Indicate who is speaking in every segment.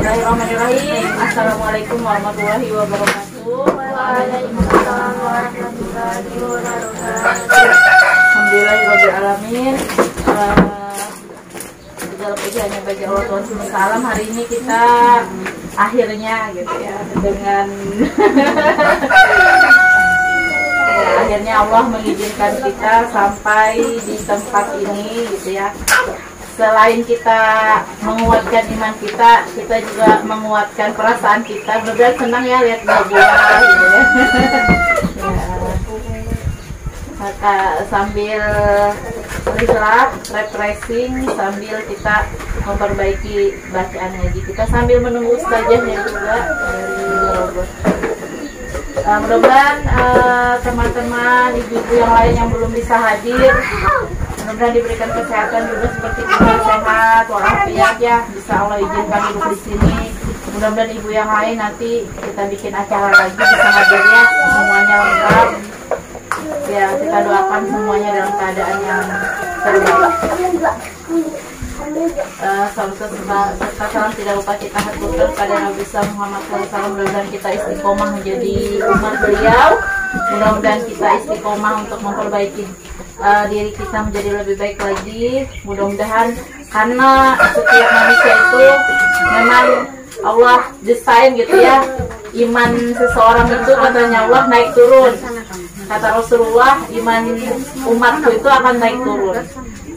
Speaker 1: Bismillahirrahmanirrahim. Assalamualaikum warahmatullahi wabarakatuh.
Speaker 2: Waalaikumsalam warahmatullahi wabarakatuh.
Speaker 1: Alhamdulillahirrahmanirrahim. Segala puji hanya bagi Allah Tuhan Subhanahu. Hari ini kita akhirnya gitu ya dengan ya, akhirnya Allah mengizinkan kita sampai di tempat ini gitu ya. Selain kita menguatkan iman kita, kita juga menguatkan perasaan kita. Benar-benar senang ya lihat buah-buah gitu ya. Maka sambil relax, refreshing, sambil kita memperbaiki bacaan ngaji kita, sambil menunggu ustazahnya juga dari Bogor. Mudah-mudahan teman-teman ibu-ibu yang lain yang belum bisa hadir, mudah-mudahan diberikan kesehatan juga seperti kita, sehat walafiat ya, bisa Allah izinkan ibu di sini. Mudah-mudahan ibu yang lain nanti kita bikin acara lagi bisa hadir ya, semuanya lengkap. Ya, kita doakan semuanya dalam keadaan yang terbaik. Serta salam tidak lupa kita haturkan pada Nabi Muhammad SAW. Mudah-mudahan kita istiqomah menjadi umat beliau. Mudah-mudahan kita istiqomah untuk memperbaiki diri kita menjadi lebih baik lagi. Mudah-mudahan karena setiap manusia itu memang Allah desain gitu ya, iman seseorang itu katanya Allah naik turun. Kata Rasulullah, iman umatku itu akan naik turun.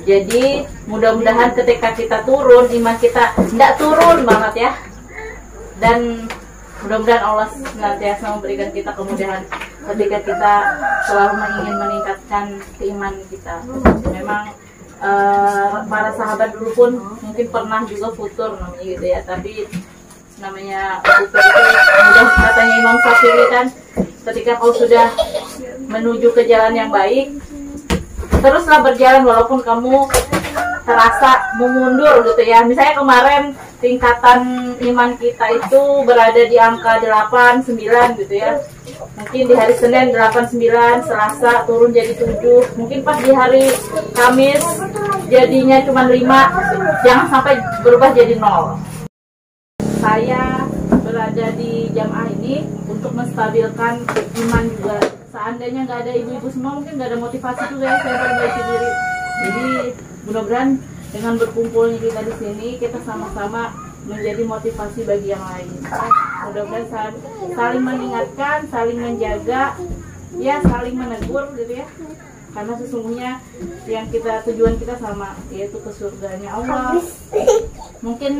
Speaker 1: Jadi mudah-mudahan ketika kita turun, iman kita tidak turun banget ya. Dan mudah-mudahan Allah senantiasa memberikan kita kemudahan ketika kita selalu ingin meningkatkan keimanan kita. Memang para sahabat dulu pun mungkin pernah juga futur namanya gitu ya. Tapi namanya futur itu mudah, katanya Imam Syafi'i kan, ketika kau sudah menuju ke jalan yang baik, teruslah berjalan walaupun kamu terasa memundur gitu ya. Misalnya kemarin tingkatan iman kita itu berada di angka 8, 9 gitu ya. Mungkin di hari Senin 8, 9, Selasa turun jadi 7, mungkin pas di hari Kamis jadinya cuma 5, jangan sampai berubah jadi 0. Saya berada di jamaah ini untuk menstabilkan iman juga. Seandainya nggak ada ibu-ibu semua, mungkin nggak ada motivasi juga ya saya memperbaiki diri. Jadi mudah-mudahan dengan berkumpulnya kita di sini, kita sama-sama menjadi motivasi bagi yang lain. Mudah-mudahan saling mengingatkan, saling menjaga, ya saling menegur gitu ya. Karena sesungguhnya yang tujuan kita sama, yaitu ke surganya Allah. Mungkin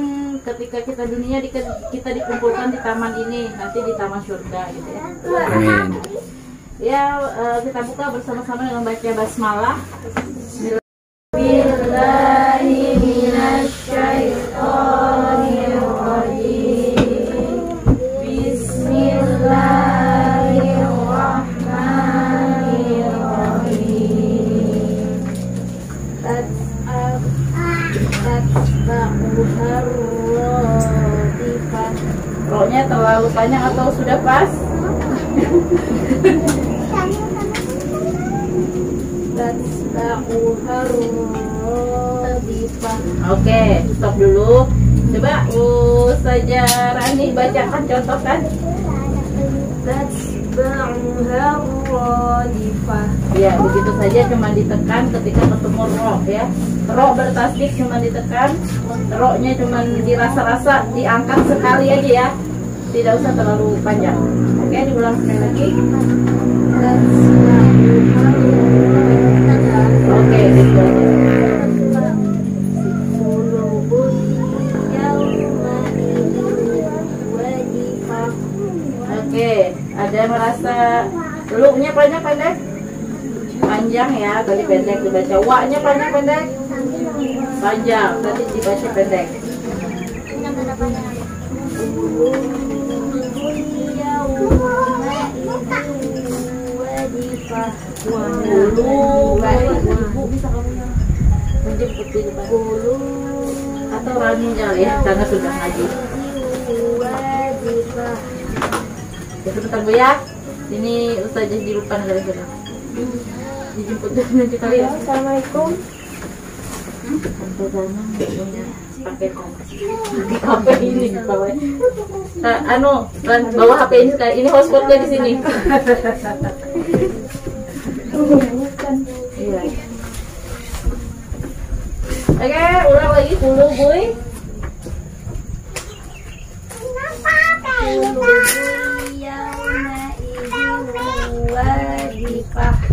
Speaker 1: ketika kita dunia kita dikumpulkan di taman ini, nanti di taman surga gitu ya.
Speaker 3: Amin.
Speaker 1: Ya, kita buka bersama-sama dengan baca basmalah. Bismillahirrahmanirrahim. Bismillahirrahmanirrahim. Rohnya terlalu panjang atau sudah pas? Oke, stop dulu. Coba Ustazah Rani bacakan, contohkan. Ya, begitu saja, cuma ditekan ketika ketemu roh ya. Roh bertasdik cuma ditekan, rohnya cuma dirasa-rasa, diangkat sekali aja ya. Tidak usah terlalu panjang. Oke, diulang sekali lagi. Oke, gitu aja. Oke, ada merasa lu-nya pendek? Panjang ya, tadi pendek dibaca. Wa-nya pendek? Panjang, tadi dibaca pendek. Ibu bisa kamu menjemput di depan atau Rani ya, karena sudah ngaji. Ya sebentar Bu ya, ini Ustazah di depan dari sana. Dijemput nanti kali ya.
Speaker 2: Assalamualaikum.
Speaker 1: Tante Zana punya pakai HP ini bawah. Bawa HP ini sekali. Ini hotspotnya di sini. Iya. Oke, ulang lagi dulu, Boy.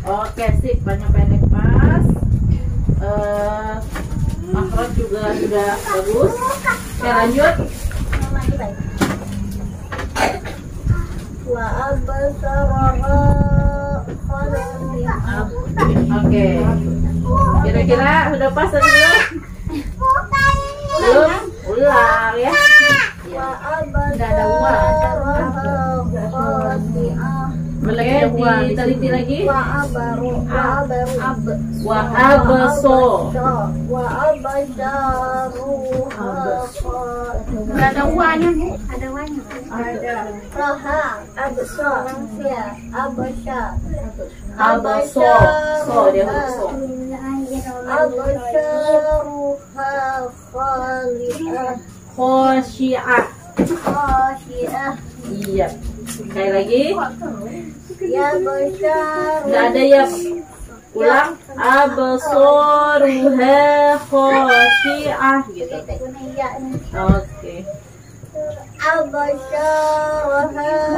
Speaker 1: Oke, sip, banyak pendek pas. Makhraj juga sudah bagus. Oke, lanjut. Oke. Kira-kira sudah pas tadi belum? Belum? Ulang ya. Tidak ada uang. Oke, diteliti lagi. Wa abaso. Ada uangnya, Bu? Ada uangnya. Ada. Abaso. So dia huruf so. Khosyi'ah. Iya. Sekali lagi. Nggak ada ya. Ulang. Absaruha khosyi'ah gitu. Oke.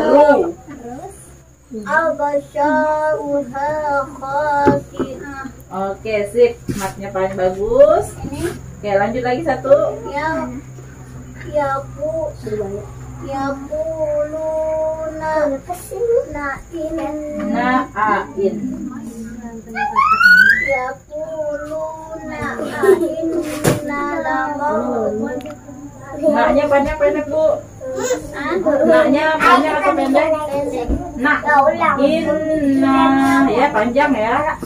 Speaker 1: Ru. Oke, sip. Matnya paling bagus. Oke, lanjut lagi satu. Na'in. Naknya panjang pendek, Bu? Naknya panjang atau pendek? Nak. Inna. Ya, panjang ya.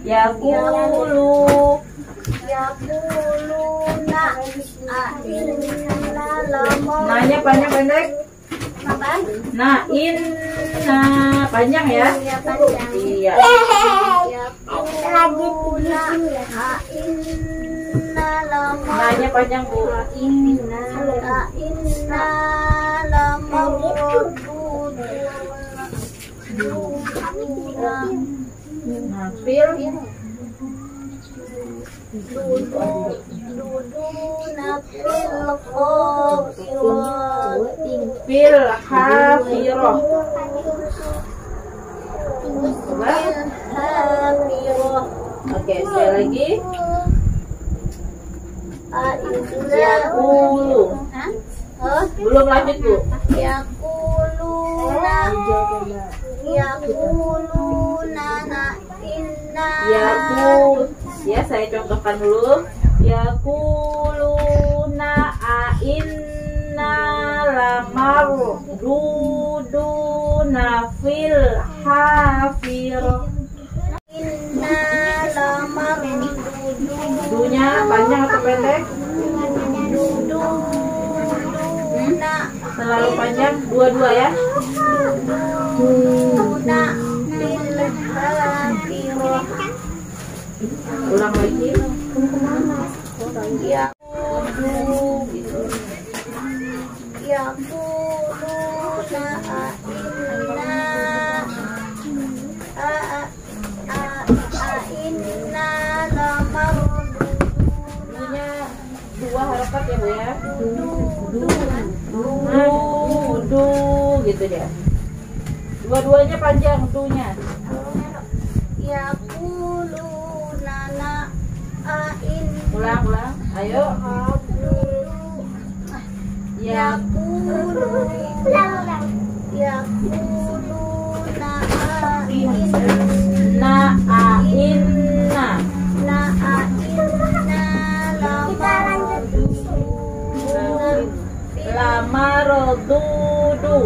Speaker 1: Yaqulu. Nanya panjang pendek? Nah, inna panjang ya? Iya. Nanya panjang, Bu. Fil. Fil hafirah. Oke, sekali lagi. Yaqulu. Belum lanjut, Bu. Ya, saya contohkan dulu. Yaquluna a'inna lamarduduna fil hafirah. Dunya panjang atau pendek? Terlalu panjang, dua-dua ya. Ulang lagi. Dua harokat ya, Bu ya. Du gitu ya. Dua-duanya panjang dunya. Ulang. Ayo. Lamardudu.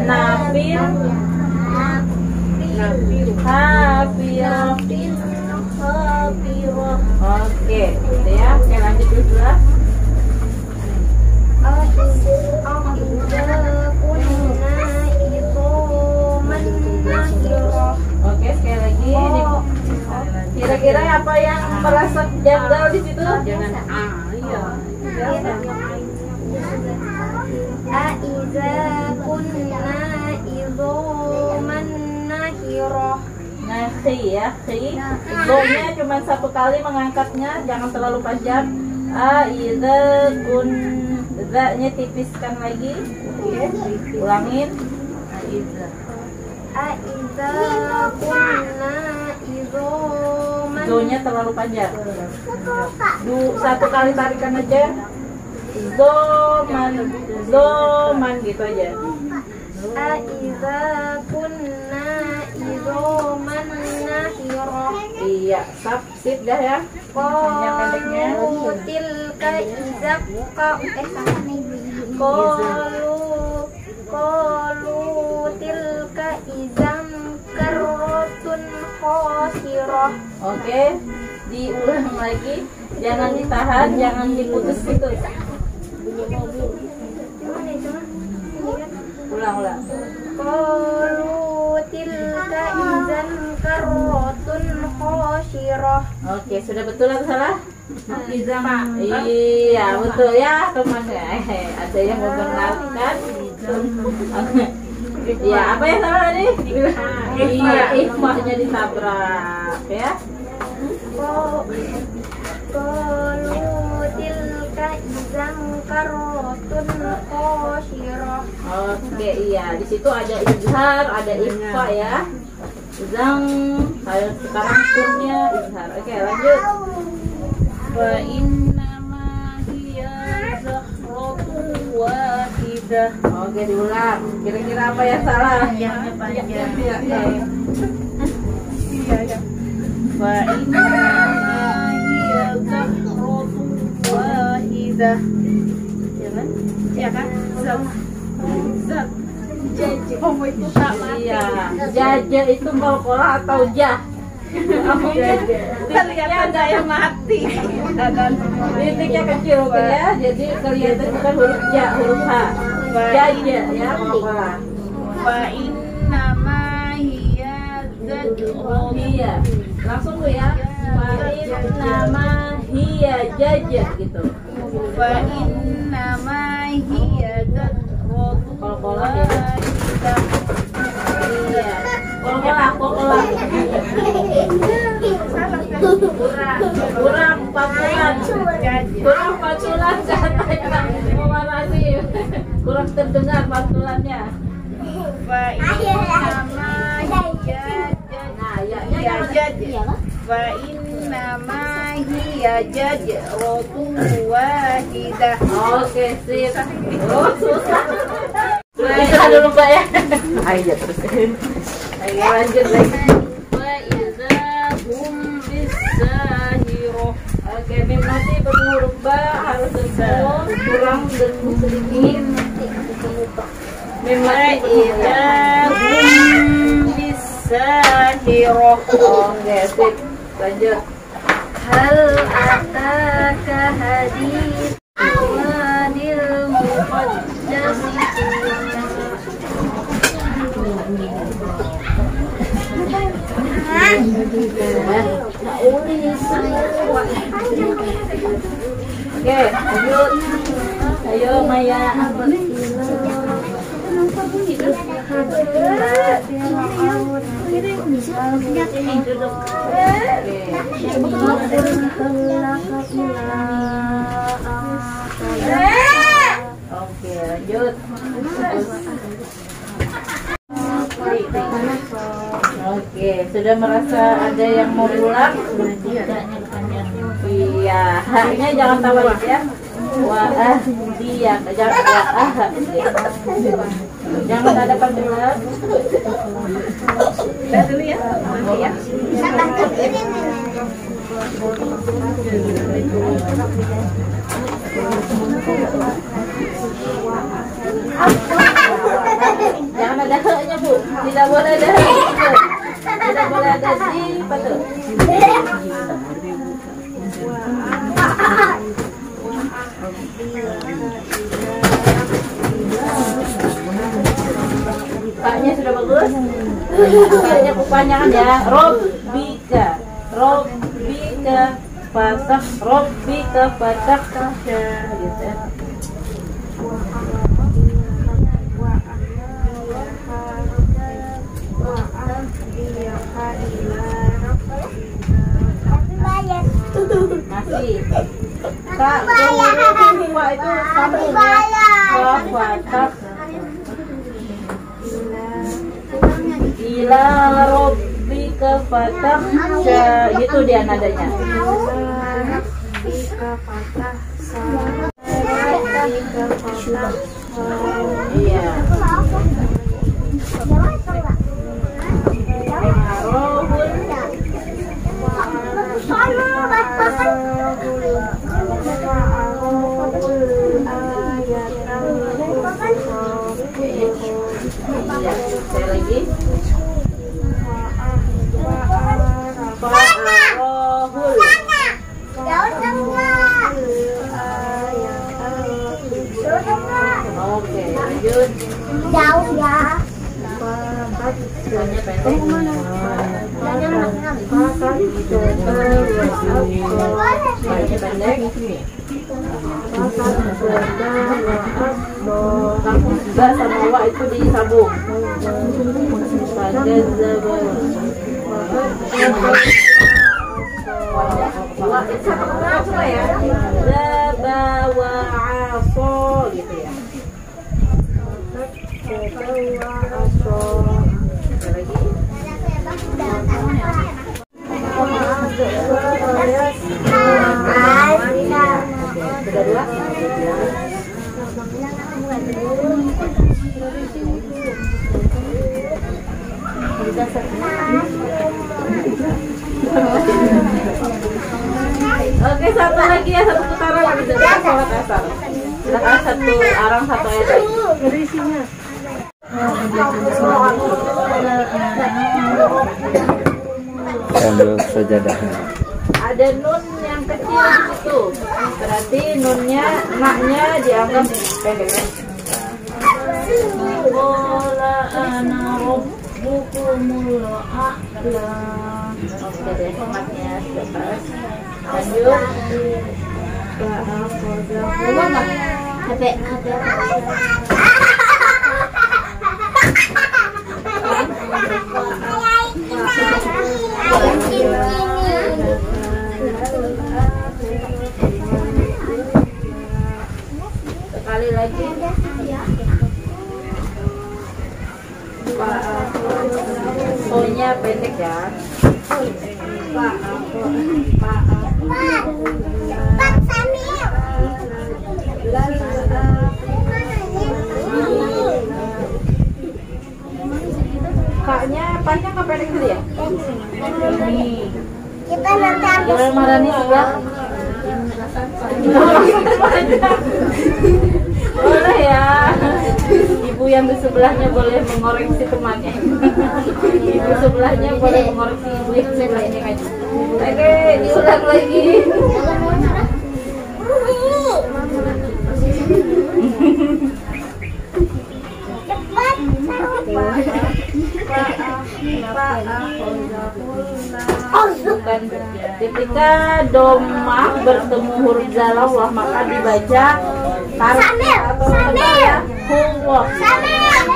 Speaker 1: Nafil. Hafirah. Oke, gitu ya. Oke, lanjut dulu lah. yang merasa janggal di situ?
Speaker 3: Jangan iya.
Speaker 2: Aiza kunna idzoman nahirah.
Speaker 1: Nahi ya, khi. Go-nya cuma satu kali mengangkatnya, jangan terlalu panjang. Aiza kun, za-nya tipiskan lagi. Oke, ulangin. Aiza.
Speaker 2: Aiza kunna idzoman.
Speaker 1: Do-nya terlalu panjang. Satu kali tarikan aja. Zoman gitu aja.
Speaker 2: Aiza kunna idzoman nahirah.
Speaker 1: Iya, sip dah ya. Hanya pendeknya.
Speaker 2: Tilka izaka Qalu tilka izam karrotun khosirah.
Speaker 1: Oke, diulang lagi. Jangan ditahan, jangan diputus gitu. Ulang.
Speaker 2: Qalu tilka izam karrotun khosirah.
Speaker 1: Oke, sudah betul atau salah? Iya, betul ya teman. Ada yang membenarkan. Iya, apa yang salah tadi? Iya, ifahnya ditabrak ya.
Speaker 2: Qalu tilka izam karrotun khosirah.
Speaker 1: Oke, iya. Di situ ada izhar, ada ifa ya. Izang, sekarang turnya izhar. Oke, lanjut.
Speaker 3: Fa innama hiya zahratu wahidah.
Speaker 1: Oke, diulang. Kira-kira apa yang salah?
Speaker 3: Yang panjang. Iya. Fa innama hiya zahratu wahidah. Ya kan? Zat. Jaja. Oh, itu tak mati.
Speaker 1: Iya. Jaja itu kolkolah atau jah?
Speaker 3: Terlihat saya mati.
Speaker 1: Titiknya kecil ya, jadi kelihatan bukan huruf ja, huruf h. Jaja ya, kolkolah.
Speaker 3: Fa innama hiya zahratu.
Speaker 1: Iya, langsung tuh ya. Nama hiya jaja gitu.
Speaker 3: Fa innama hiya zahratu
Speaker 1: Kolkolah ya.
Speaker 3: wahidah.
Speaker 1: Iya. Kolkolah. Kurang 4 bulan. Kurang 4 bulan katanya. Mewarasi. Kurang terdengar 4 bulannya.
Speaker 3: Fa innama hiya
Speaker 1: Nah, ya
Speaker 3: jaja. Fa innama hiya zahratu wahidah.
Speaker 1: Oke, sip. Oh, susah. Bisa dulu Mbak ya. Ayo terus. Ayo lanjut lagi.
Speaker 3: Wa idza hum bisahirah.
Speaker 1: Oke, mim nanti berhuruf ba harus sempurna, kurang dan sedikit. Mim
Speaker 3: Wa
Speaker 1: nanti
Speaker 3: idza hum bisahirah.
Speaker 1: Oke, sip. Lanjut.
Speaker 2: Hal ataka hadits wadil muqaddas.
Speaker 1: Oke, lanjut. Ayo Maya. Ini duduk. Oke, lanjut. Oke, sudah merasa ada yang mau pulang? Iya, haknya jangan tawarin ya. Wah, dia jangan jangan ada panggilan.
Speaker 3: Udah dulu ya. Nanti ya.
Speaker 1: Jangan ada haknya Bu, tidak boleh ada hak. Tidak boleh ada di betul. Paknya sudah bagus. Paknya kepanjangan ya. Robbika. rabbika fatakhsha gitu ya. Masih Kak, Pak itu sambung ya. Fatak ila rabbika fatakhsha, gitu dia nadanya. Iya. Saya lagi. Oke, lanjut.
Speaker 2: Jauh ya.
Speaker 1: Soalnya pendek. Soalnya pendek. Ba sama wa itu disambung. Wa itu apa ya? Zaba wa aso gitu ya. Oke, satu lagi ya, satu putaran lagi sudah sholat asar. Silakan satu arang satu ayat lagi. Berisinya.
Speaker 4: Sambil sajadahnya.
Speaker 1: Ada nun yang kecil di situ. Berarti nunnya, naknya dianggap pendek kan? Qala ana rabbukumul a'la. Oke deh, maknya lepas. Lanjut. Belum nggak? HP. Sekali lagi. O-nya pendek ya. Kaknya panjang apa pendek dulu ya?
Speaker 2: Kita nanti ambil
Speaker 1: Jangan marah nih sebelah. Boleh ya. Ibu yang di sebelahnya boleh mengoreksi temannya. Ibu sebelahnya boleh mengoreksi ibu yang sebelahnya kan. Oke, diulang lagi. Bukan. Ketika domah bertemu huruf zalawah maka dibaca tarik atau tebal ya. Hulwah.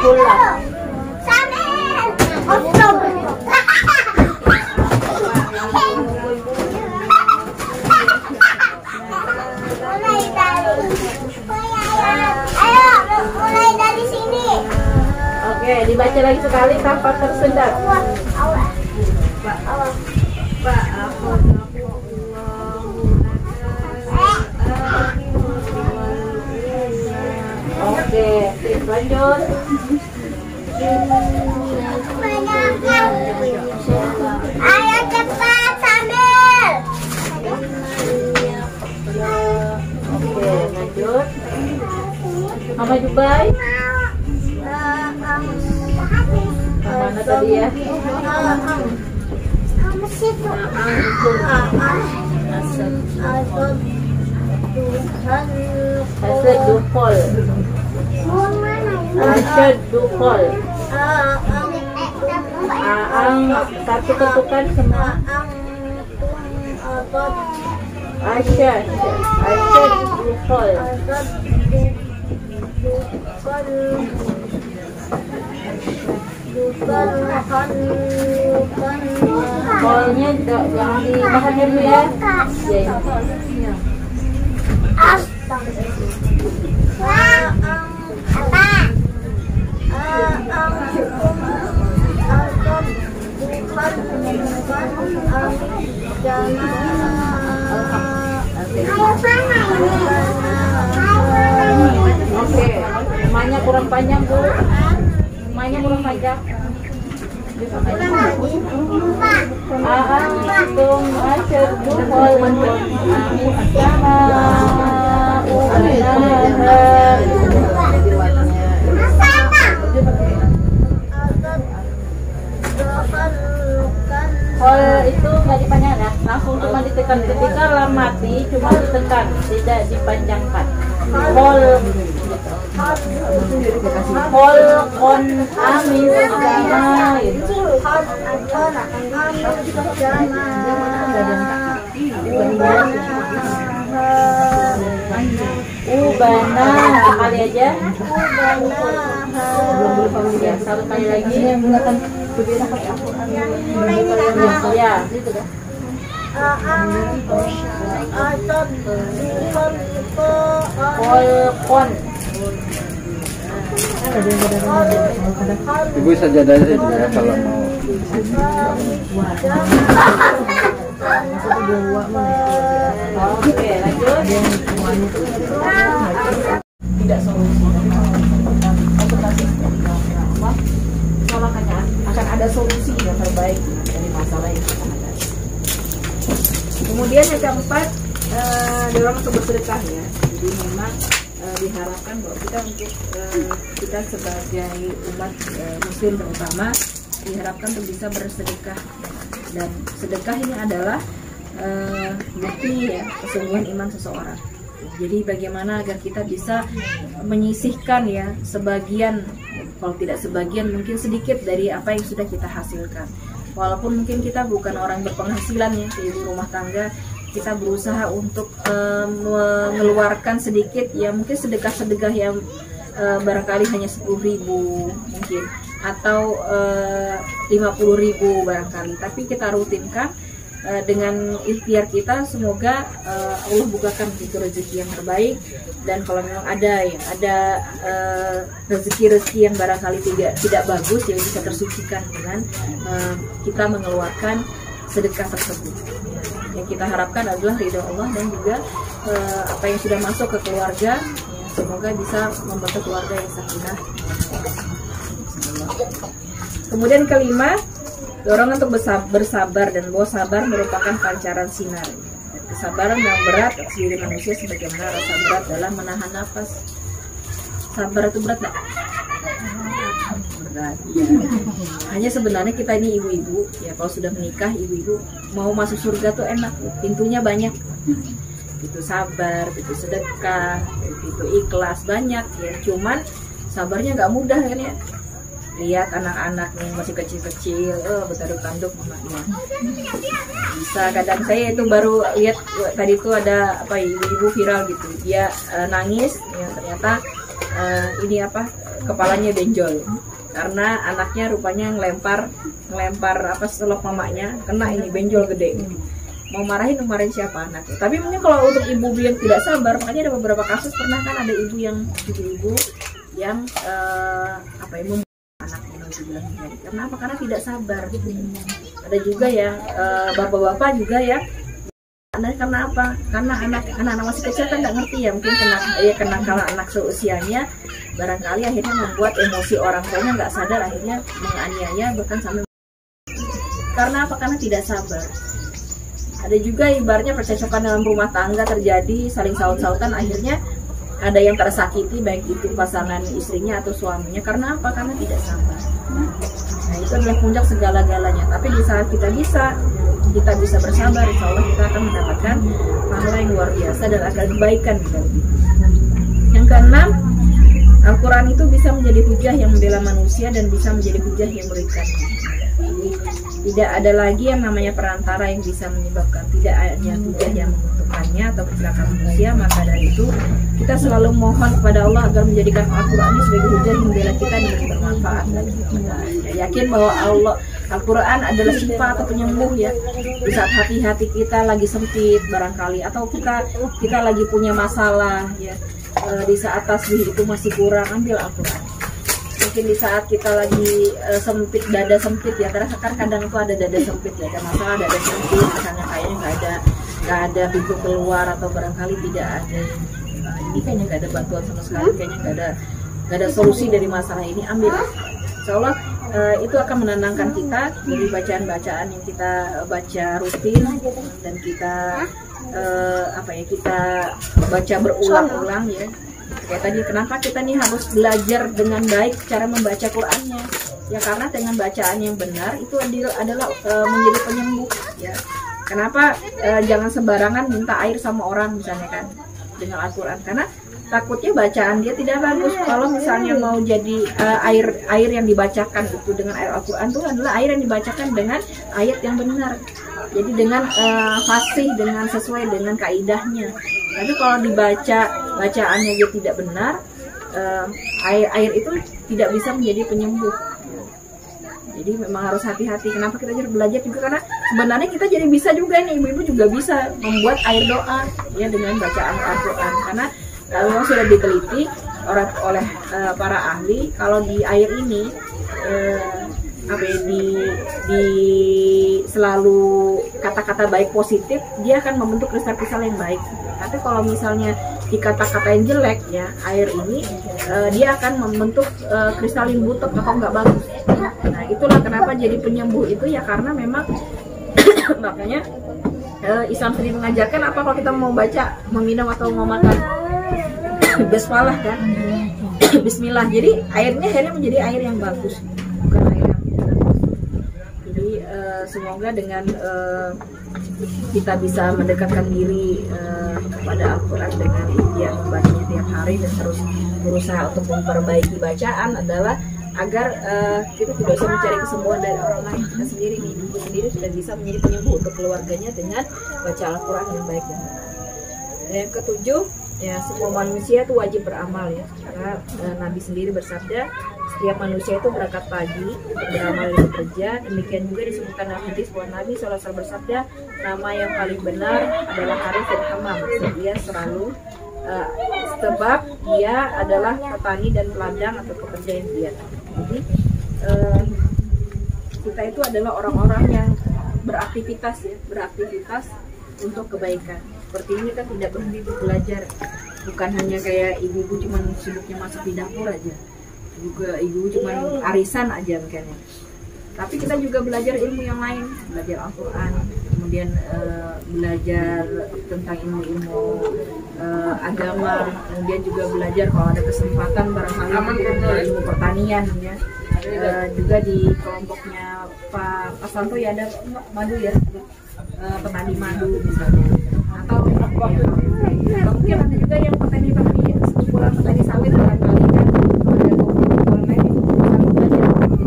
Speaker 1: Hulwah.
Speaker 2: Mulai dari sini.
Speaker 1: Oke, dibaca lagi sekali tanpa tersendat. Oke, lanjut.
Speaker 2: Ayo cepat sambil.
Speaker 1: Oke, lanjut. Mama Jubai. Mana tadi ya? Asyadukol. Asyadukol. Aang satu ketukan semua. Asyad khol. Kholnya jangan ditahan dulu ya. Oke, emanya kurang panjang Bu. Emanya kurang panjang. Antum asyaddu khalqan sama Khol itu nggak dipanjangkan ya, langsung cuma ditekan. Ketika lam mati cuma ditekan, tidak dipanjangkan. Khol kon amis sama itu. Ubana sekali aja. Ya, satu kali lagi. Ya, gitu dah. Kon.
Speaker 4: Ibu sajadah aja ya kalau mau.
Speaker 1: Oke, lanjut. Tidak solusi. Makanya akan ada solusi yang terbaik dari masalah yang kita hadapi. Kemudian yang keempat, dalam untuk bersedekah ya. Jadi memang diharapkan bahwa kita untuk kita sebagai umat muslim terutama diharapkan untuk bisa bersedekah, dan sedekah ini adalah bukti ya kesungguhan iman seseorang. Jadi bagaimana agar kita bisa menyisihkan ya sebagian, kalau tidak sebagian mungkin sedikit dari apa yang sudah kita hasilkan. Walaupun mungkin kita bukan orang berpenghasilan ya, ibu rumah tangga, kita berusaha untuk mengeluarkan sedikit ya, mungkin sedekah-sedekah yang barangkali hanya 10.000 mungkin, atau 50.000 barangkali, tapi kita rutinkan dengan ikhtiar kita. Semoga Allah bukakan pintu rezeki yang terbaik, dan kalau memang ada ya rezeki-rezeki yang barangkali tidak bagus ya bisa tersucikan dengan kita mengeluarkan sedekah tersebut. Yang kita harapkan adalah ridho Allah, dan juga apa yang sudah masuk ke keluarga ya, semoga bisa membentuk keluarga yang sakinah. Kemudian kelima, dorongan untuk bersabar, dan bahwa sabar merupakan pancaran sinar. Kesabaran yang berat atas diri manusia sebagaimana rasa berat dalam menahan nafas. Sabar itu berat nggak? Berat. Ya. Hanya sebenarnya kita ini ibu-ibu ya, kalau sudah menikah ibu-ibu mau masuk surga tuh enak, pintunya banyak. Itu sabar, itu sedekah, itu ikhlas, banyak ya. Cuman sabarnya nggak mudah kan ya. Lihat anak-anak yang masih kecil-kecil, bertanduk-tanduk mamanya. Bisa kadang saya itu baru lihat tadi itu ada apa ibu-ibu viral gitu, dia nangis ya, ternyata ini apa kepalanya benjol karena anaknya rupanya ngelempar apa selop mamanya, kena ini benjol gede. Mau marahin siapa anaknya. Tapi mungkin kalau untuk ibu yang tidak sabar, makanya ada beberapa kasus pernah kan ada ibu yang apa ya anaknya bilang karena apa? Karena tidak sabar. Ada juga yang bapak-bapak juga ya. Karena apa? Karena anak-anak masih kecil kan nggak ngerti ya, mungkin kena kalau anak seusianya barangkali akhirnya membuat emosi orang tuanya nggak sadar, akhirnya menganiaya bahkan sampai. Karena apa? Karena tidak sabar. Ada juga ibaratnya percecokan dalam rumah tangga terjadi, saling saut-sautan, akhirnya ada yang tersakiti baik itu pasangan istrinya atau suaminya. Karena apa? Karena tidak sabar. Nah itu adalah puncak segala-galanya. Tapi di saat kita bisa bersabar, insya Allah kita akan mendapatkan pahala yang luar biasa dan akan kebaikan. Yang keenam, Al-Quran itu bisa menjadi hujah yang membela manusia dan bisa menjadi hujah yang merugikan.
Speaker 5: Tidak ada lagi yang namanya perantara yang bisa menyebabkan tidak adanya hujah yang menguntungkannya atau kecelakaan manusia. Maka dari itu kita selalu mohon kepada Allah agar menjadikan Al-Quran ini sebagai hujah yang membela kita dengan bermanfaat dan yakin bahwa Al-Quran adalah syifa atau penyembuh ya. Di saat hati-hati kita lagi sempit barangkali, atau kita lagi punya masalah ya, di saat tasbih itu masih kurang, ambil Al-Quran. Mungkin di saat kita lagi sempit, dada sempit ya, karena kadang itu ada dada sempit ya, ada masalah dada sempit, misalnya kayaknya nggak ada pintu keluar, atau barangkali tidak ada ini kayaknya nggak ada bantuan sama sekali, kayaknya nggak ada solusi dari masalah ini, ambil. Insya Allah itu akan menenangkan kita dari bacaan-bacaan yang kita baca rutin dan kita kita baca berulang-ulang ya. Kayak tadi, kenapa kita nih harus belajar dengan baik cara membaca Qur'annya ya, karena dengan bacaan yang benar itu adalah menjadi penyembuh ya. Kenapa jangan sembarangan minta air sama orang misalnya kan dengan Al-Quran, karena takutnya bacaan dia tidak bagus. Kalau misalnya mau jadi air yang dibacakan itu dengan air Al-Quran itu adalah air yang dibacakan dengan ayat yang benar, jadi dengan fasih, dengan sesuai dengan kaidahnya. Tapi kalau dibaca bacaannya dia tidak benar, air itu tidak bisa menjadi penyembuh. Jadi memang harus hati-hati. Kenapa kita harus belajar juga, karena sebenarnya kita jadi bisa juga nih, ibu-ibu juga bisa membuat air doa ya dengan bacaan Al-Quran, karena memang sudah diteliti oleh para ahli kalau di air ini di selalu kata-kata baik positif, dia akan membentuk kristal-kristal yang baik. Tapi kalau misalnya di kata-kata yang jelek ya, air ini dia akan membentuk kristalin butek atau nggak bagus. Nah itulah kenapa jadi penyembuh itu ya, karena memang makanya Islam sendiri mengajarkan apa kalau kita mau baca, meminum atau mau makan, basmalah kan, Bismillah. Jadi airnya menjadi air yang bagus, bukan air yang tidak bagus. Jadi semoga dengan kita bisa mendekatkan diri kepada Al-Quran dengan yang membacanya tiap hari dan terus berusaha untuk memperbaiki bacaan adalah agar kita tidak usah mencari kesembuhan dari orang lain. Kita sendiri nih, ibu sendiri sudah bisa menjadi penyembuh untuk keluarganya dengan baca Al-Quran yang baik dan benar. Dan yang ketujuh ya, semua manusia itu wajib beramal ya, karena Nabi sendiri bersabda setiap manusia itu berangkat pagi untuk beramal dan bekerja. Demikian juga disebutkan dalam hadis bahwa Nabi SAW bersabda, nama yang paling benar adalah Harith bin Hammam, dia selalu sebab dia adalah petani dan peladang atau pekerja yang giat. Jadi kita itu adalah orang-orang yang beraktivitas untuk kebaikan. Seperti ini kita tidak berhenti untuk belajar, bukan hanya kayak ibu-ibu cuma sibuknya masak di dapur aja, juga ibu cuma arisan aja mungkinnya. Tapi kita juga belajar ilmu yang lain, belajar Al-Quran, kemudian belajar tentang ilmu-ilmu agama, kemudian juga belajar kalau ada kesempatan barangkali ilmu pertanian ya. Juga di kelompoknya Pak Santo ya ada madu ya, petani madu misalnya, atau mungkin ada juga yang petani sekumpulan petani sawit barangkali kan, ada online itu saling belajar, tidak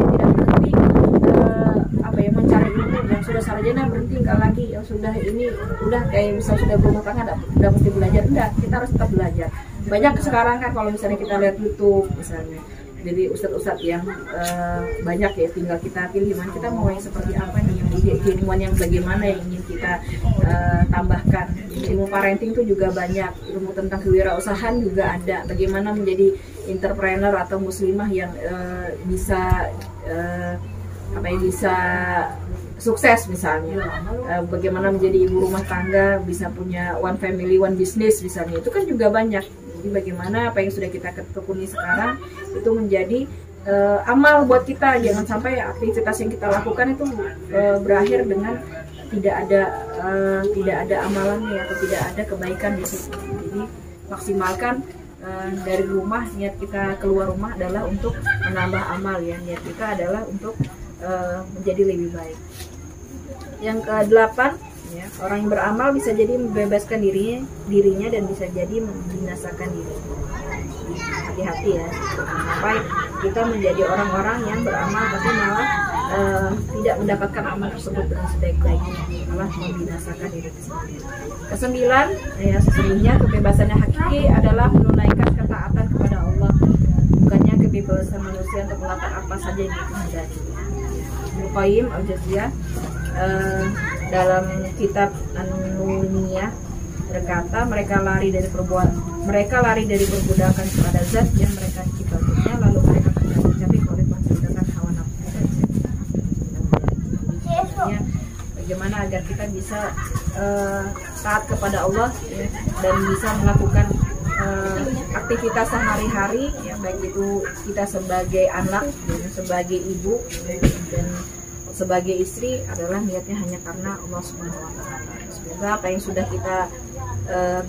Speaker 5: berhenti mencari ilmu. Yang sudah sarjana berhenti nggak lagi, yang sudah ini udah kayak misal sudah berumah tangga udah mesti belajar, enggak, kita harus tetap belajar. Banyak sekarang kan kalau misalnya kita lihat YouTube misalnya, jadi ustadz-ustadz yang banyak ya, tinggal kita pilih mana kita mau yang seperti apa nih, yang ilmuwan yang bagaimana yang ingin kita tambahkan. Ilmu parenting itu juga banyak, ilmu tentang kewirausahaan juga ada, bagaimana menjadi entrepreneur atau muslimah yang bisa bisa sukses misalnya, bagaimana menjadi ibu rumah tangga bisa punya one family one business misalnya, itu kan juga banyak. Jadi bagaimana apa yang sudah kita tekuni sekarang itu menjadi amal buat kita, jangan sampai aktivitas yang kita lakukan itu berakhir dengan tidak ada amalannya atau tidak ada kebaikan di situ. Jadi maksimalkan dari rumah, niat kita keluar rumah adalah untuk menambah amal ya, niat kita adalah untuk menjadi lebih baik. Yang ke-8 ya, orang yang beramal bisa jadi membebaskan dirinya dan bisa jadi membinasakan dirinya. hati-hati ya, sampai kita menjadi orang-orang yang beramal tapi malah tidak mendapatkan amal tersebut dengan sebaik-baiknya, malah membinasakan diri sendiri. Kesembilan, ya sesungguhnya kebebasan yang hakiki adalah menunaikan ketaatan kepada Allah, bukannya kebebasan manusia untuk melakukan apa saja yang dikehendaki. Ibnu Qayyim al-Jauziyah dalam kitab An-Nuniyah berkata, mereka lari dari perbudakan kepada zat yang mereka ciptakannya, lalu mereka akan tercapai oleh perbudakan hawa nafsu. Ya, bagaimana agar kita bisa taat kepada Allah ya, dan bisa melakukan aktivitas sehari-hari ya, baik itu kita sebagai anak, sebagai ibu dan sebagai istri adalah niatnya hanya karena Allah Subhanahu wa taala. Semoga apa yang sudah kita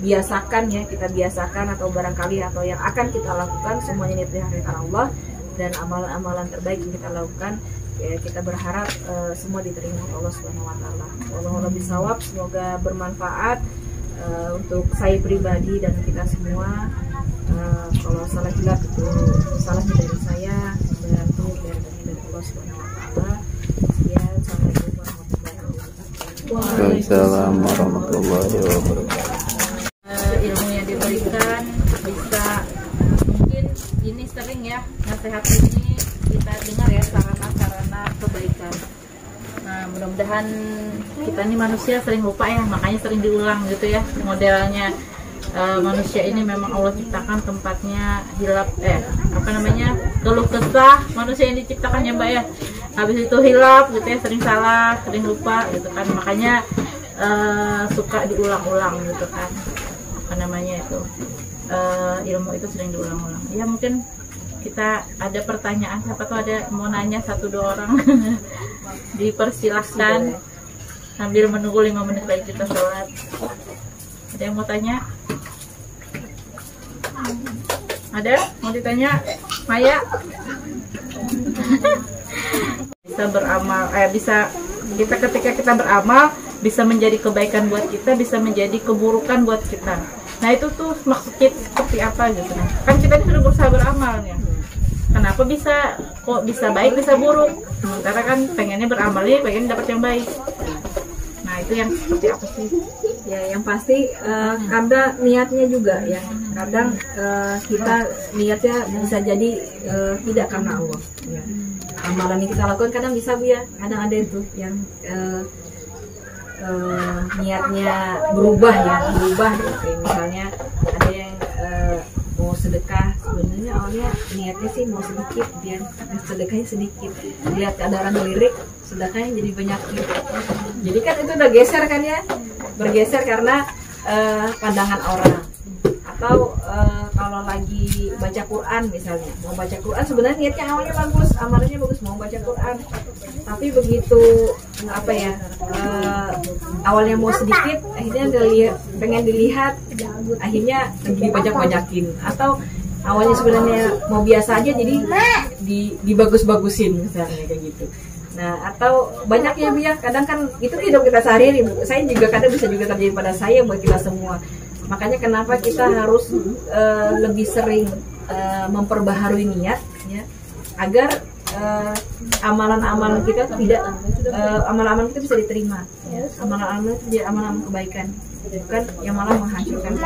Speaker 5: biasakan ya, kita biasakan atau barangkali atau yang akan kita lakukan semuanya niatnya hanya karena Allah, dan amalan-amalan terbaik yang kita lakukan ya, kita berharap semua diterima oleh Allah Subhanahu wa taala. Wallahu bisawab, semoga bermanfaat untuk saya pribadi dan kita semua. Kalau salah hilaf itu salahnya dari saya, dan itu dari Allah Subhanahu wa taala. Sekian, assalamualaikum warahmatullahi wabarakatuh.
Speaker 4: Waalaikumsalam warahmatullahi wabarakatuh.
Speaker 1: Ilmu yang diberikan bisa mungkin ini sering ya, nasihat ini kita dengar ya, sarana-sarana kebaikan. Nah, mudah-mudahan kita ini manusia sering lupa ya, makanya sering diulang gitu ya modelnya. Manusia ini memang Allah ciptakan tempatnya hilap keluh kesah manusia yang diciptakannya Mbak ya, habis itu hilap gitu ya, sering salah, sering lupa gitu kan, makanya suka diulang-ulang gitu kan, itu ilmu itu sering diulang-ulang ya. Mungkin kita ada pertanyaan, siapa tuh ada mau nanya 1-2 orang. Dipersilahkan sambil menunggu 5 menit lagi kita sholat. Ada yang mau tanya? Ada? Mau ditanya? Maya? Bisa beramal, bisa ketika kita beramal bisa menjadi kebaikan buat kita, bisa menjadi keburukan buat kita. Nah itu tuh maksud kita seperti apa gitu. Nah, kan kita sudah berusaha beramal ya. Kenapa kok bisa baik bisa buruk? Sementara kan pengennya beramal ya, pengen dapat yang baik. Nah itu yang seperti apa sih?
Speaker 5: Ya yang pasti kadang niatnya juga ya. Kadang kita niatnya bisa jadi tidak karena Allah. Ya. Amalan yang kita lakukan kadang bisa Bu ya. Kadang ada itu yang niatnya berubah ya, gitu. Misalnya ada yang mau sedekah, sebenarnya awalnya niatnya sih mau sedikit, biar sedekahnya sedikit, lihat ada orang ngelirik sedekahnya jadi banyak gitu. Jadi kan itu udah geser kan ya, bergeser karena pandangan orang. Atau kalau lagi baca Quran misalnya, mau baca Quran sebenarnya niatnya awalnya bagus, amalannya bagus, mau baca Quran, tapi begitu awalnya mau sedikit, akhirnya pengen dilihat, akhirnya dibajak-bajakin. Atau awalnya sebenarnya mau biasa aja, jadi dibagus-bagusin misalnya kayak gitu. Nah, atau banyak ya Bu ya, kadang kan itu hidup kita sehari-hari. Saya juga kadang bisa juga terjadi pada saya, buat kita semua. Makanya kenapa kita harus lebih sering memperbaharui niat ya, agar amalan-amalan kita tidak amalan-amalan kita bisa diterima ya. Amalan-amalan itu jadi amalan kebaikan, bukan yang malah menghancurkan.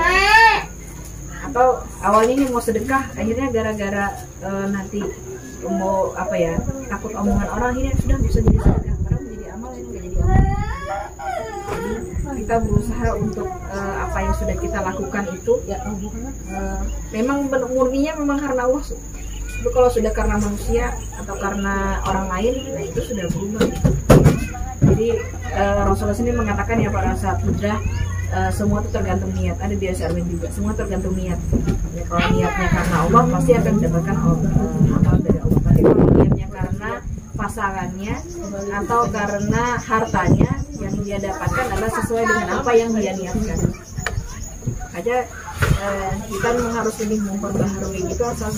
Speaker 5: Atau awalnya ini mau sedekah, akhirnya gara-gara nanti mau takut omongan orang, akhirnya sudah bisa jadi sedekah, karena menjadi amal ini nggak jadi amal. Kita berusaha untuk apa yang sudah kita lakukan itu ya, memang murninya memang karena Allah. Itu kalau sudah karena manusia atau karena orang lain, nah itu sudah berubah. Jadi Rasulullah sendiri mengatakan ya pada saat hijrah, semua itu tergantung niat. Ada di Al-Quran juga, semua tergantung niat. Ya, kalau niatnya karena Allah pasti akan mendapatkan amal dari Allah. Tapi kalau niatnya karena pasangannya atau karena hartanya, yang dia dapatkan adalah sesuai dengan apa yang dia niatkan. Aja kita memang harus lebih memperbaharui itu, asal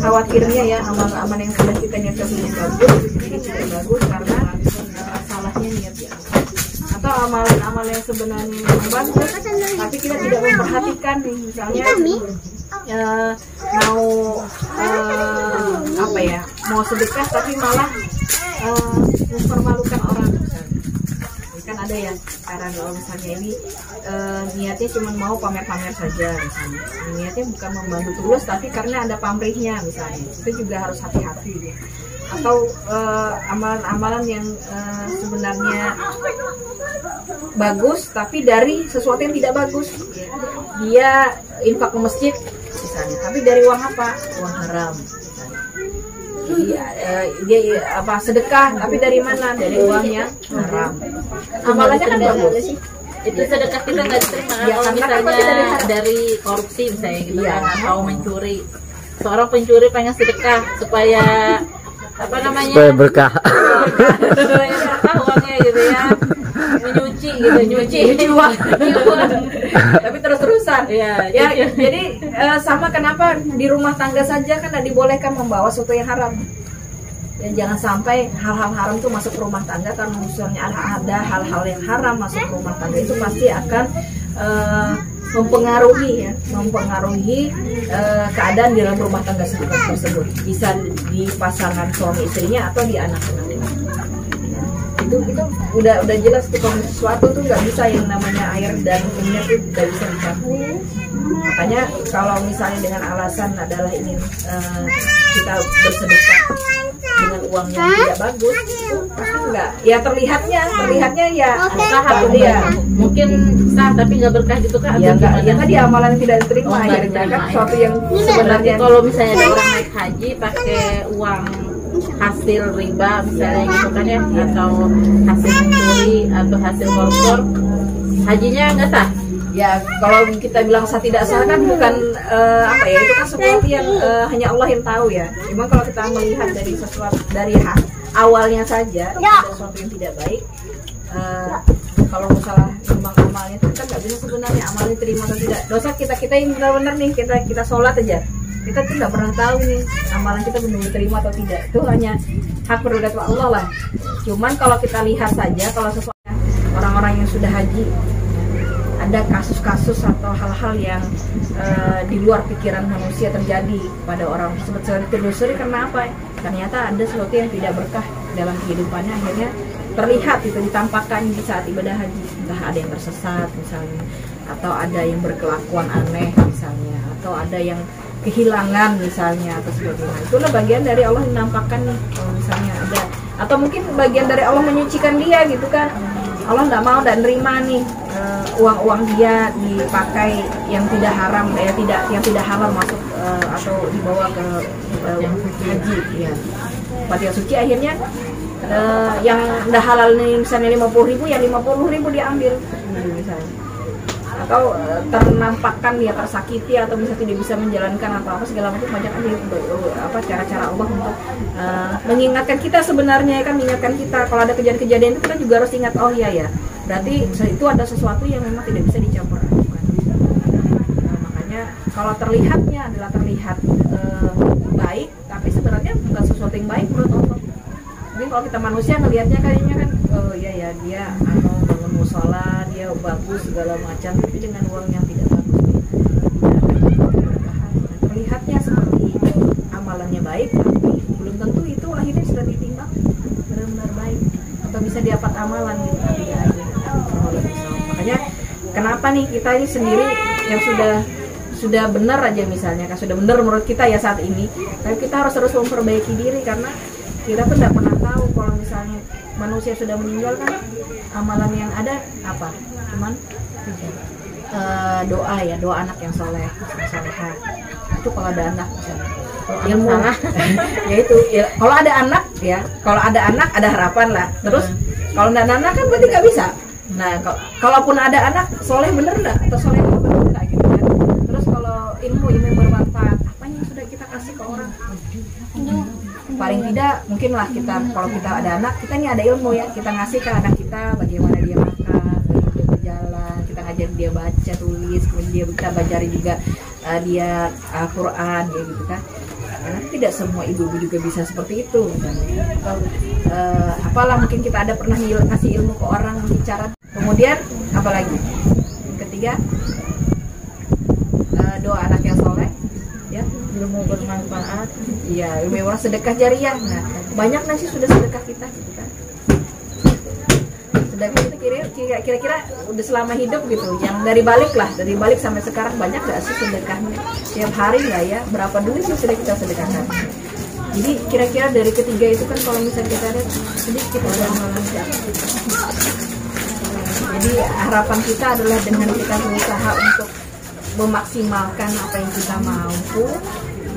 Speaker 5: khawatirnya ya amal-amal yang sudah kita niatkan ini bagus, jadi tidak bagus karena salahnya niat ya. Atau amalan-amalan yang sebenarnya bagus, tapi kita tidak memperhatikan, misalnya mau apa ya, mau sedekah tapi malah mempermalukan orang misalnya. Kan ada ya sekarang kalau misalnya ini niatnya cuma mau pamer-pamer saja misalnya, niatnya bukan membantu tulus tapi karena ada pamrihnya misalnya, itu juga harus hati-hati ya. Atau amalan-amalan yang sebenarnya bagus tapi dari sesuatu yang tidak bagus, dia infak ke masjid misalnya tapi dari uang apa, uang haram misalnya. Dia apa sedekah tapi dari mana, dari uang yang haram. Amalannya kan bagus,
Speaker 1: itu sedekah kita nggak diterima
Speaker 5: Ya,
Speaker 1: kalau
Speaker 5: karena
Speaker 1: misalnya
Speaker 5: kan
Speaker 1: dari korupsi misalnya gitu
Speaker 5: Iya.
Speaker 1: kan, atau mencuri. Seorang pencuri pengen sedekah supaya apa namanya,
Speaker 4: Supaya berkah.
Speaker 1: supaya berkah uangnya gitu ya, menyuci gitu, nyuci uang.
Speaker 5: tapi terus-terusan.
Speaker 1: Iya,
Speaker 5: Ya,
Speaker 1: iya.
Speaker 5: jadi sama kenapa di rumah tangga saja kan tidak dibolehkan membawa sesuatu yang haram. Ya, jangan sampai hal-hal haram itu masuk ke rumah tangga, karena misalnya ada hal-hal yang haram masuk ke rumah tangga itu pasti akan mempengaruhi keadaan di dalam rumah tangga tersebut, bisa di pasangan suami istrinya atau di anak-anaknya. Itu udah jelas tuh, kalau sesuatu tuh nggak bisa yang namanya air dan minyak itu nggak bisa dicampur. Makanya kalau misalnya dengan alasan adalah ingin kita bersedekah dengan uang yang tidak bagus, itu pasti enggak. Ya terlihatnya ya
Speaker 1: Sah atau
Speaker 5: dia.
Speaker 1: mungkin sah tapi nggak berkah gitu kan?
Speaker 5: Ya
Speaker 1: atau
Speaker 5: enggak,
Speaker 1: gimana?
Speaker 5: ya tadi amalan yang tidak diterima
Speaker 1: Oh, nggak
Speaker 5: akhirnya kan
Speaker 1: diterima,
Speaker 5: sesuatu yang
Speaker 1: Berarti
Speaker 5: sebenarnya
Speaker 1: kalau misalnya ada orang naik haji pakai uang hasil riba misalnya gitu kan ya, atau hasil mencuri atau hasil koruptor, hajinya nggak sah.
Speaker 5: ya kalau kita bilang sah tidak sah kan bukan apa ya, itu kan sesuatu yang hanya Allah yang tahu ya. Cuma kalau kita melihat dari sesuatu dari awalnya saja itu ada sesuatu yang tidak baik, kalau masalah memang amalnya itu kita nggak bisa sebenarnya amalnya terima atau tidak. Dosa kita yang benar-benar nih, kita sholat aja, kita tuh nggak pernah tahu nih amalan kita benar-benar terima atau tidak. Itu hanya hak prerogatif Allah lah. Cuman kalau kita lihat saja, kalau sesuatu orang-orang yang sudah haji, ada kasus-kasus atau hal-hal yang di luar pikiran manusia terjadi pada orang tersebut, telusuri karena apa? Ternyata ada sesuatu yang tidak berkah dalam kehidupannya, akhirnya terlihat itu ditampakkan di saat ibadah haji. Entah ada yang tersesat misalnya, atau ada yang berkelakuan aneh misalnya, atau ada yang kehilangan misalnya atau sebagainya. Itulah bagian dari Allah menampakkan nih, kalau misalnya ada, atau mungkin bagian dari Allah menyucikan dia gitu kan. Allah nggak mau dan nerima nih uang-uang dia dipakai yang tidak haram, yang tidak halal masuk atau dibawa ke haji ya, tempat yang suci. Akhirnya yang udah halal nih misalnya 50.000, yang 50.000 diambil misalnya, atau ternampakkan dia tersakiti atau bisa tidak bisa menjalankan atau apa segala macam, banyak apa cara-cara Allah untuk mengingatkan kita sebenarnya, kan mengingatkan kita kalau ada kejadian-kejadian itu kita juga harus ingat, oh iya ya, berarti itu ada sesuatu yang memang tidak bisa dicampur adukan. Makanya kalau terlihatnya adalah terlihat baik, tapi sebenarnya bukan sesuatu yang baik menurut Allah. Jadi kalau kita manusia ngelihatnya kayaknya kan, oh iya ya, dia bangun musola, dia bagus segala macam, tapi dengan uang yang tidak bagus, terlihatnya seperti amalannya baik, tapi belum tentu itu akhirnya sudah ditimbang benar-benar baik atau bisa dapat amalan gitu. Makanya kenapa nih kita ini sendiri yang sudah benar aja misalnya, kan sudah benar menurut kita ya saat ini, tapi kita harus terus memperbaiki diri, karena kita tuh tidak pernah tahu kalau misalnya manusia sudah meninggal kan amalan yang ada apa, cuman doa ya, doa anak yang soleh, solehah. Itu kalau ada anak misalnya, ilmu ya itu ya, kalau ada anak ya, kalau ada anak ada harapan lah. Terus kalau nggak ada anak kan berarti nggak bisa. Nah kalaupun ada anak, soleh bener nggak atau soleh bener nggak gitu kan. Terus kalau ilmu yang bermanfaat, apa yang sudah kita kasih ke orang, paling tidak mungkin lah kita, kalau kita ada anak, kita nih ada ilmu ya, kita ngasih ke anak kita bagaimana dia makan, bagaimana dia berjalan, kita ngajarin dia baca tulis, kemudian kita belajarin juga dia Al-Quran ya gitu kan. Karena tidak semua ibu-ibu juga bisa seperti itu misalnya. Atau apalah, mungkin kita ada pernah ngasih ilmu ke orang bicara. Kemudian apalagi? Ketiga, doa anak yang soleh.
Speaker 1: ilmu bermanfaat.
Speaker 5: Iya, ilmu yang sedekah jariah. Nah, banyak nasi sudah sedekah kita gitu kan. Sedekah kita kira-kira udah selama hidup gitu. Yang dari balik sampai sekarang banyak nggak sih sedekahnya? Tiap hari nggak ya? Berapa dulu sih sudah kita sedekahkan? Jadi kira-kira dari ketiga itu kan kalau misalnya kita lihat sedikit amalan siapa. Jadi harapan kita adalah dengan kita berusaha untuk memaksimalkan apa yang kita mampu,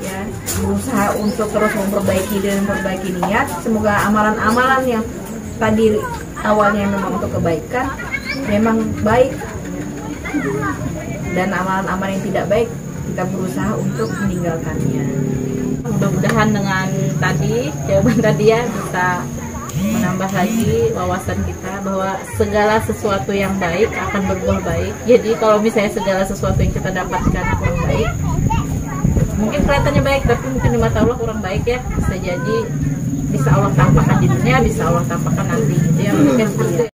Speaker 5: ya, berusaha untuk terus memperbaiki dan memperbaiki niat. Semoga amalan-amalan yang tadi awalnya memang untuk kebaikan memang baik, dan amalan-amalan yang tidak baik kita berusaha untuk meninggalkannya.
Speaker 1: Mudah-mudahan dengan jawaban tadi ya bisa menambah lagi wawasan kita bahwa segala sesuatu yang baik akan berbuah baik. Jadi kalau misalnya segala sesuatu yang kita dapatkan kurang baik, mungkin kelihatannya baik tapi mungkin di mata Allah kurang baik ya. Bisa jadi bisa Allah tampakkan di dunia, bisa Allah tampakkan nanti gitu ya. Mungkin seperti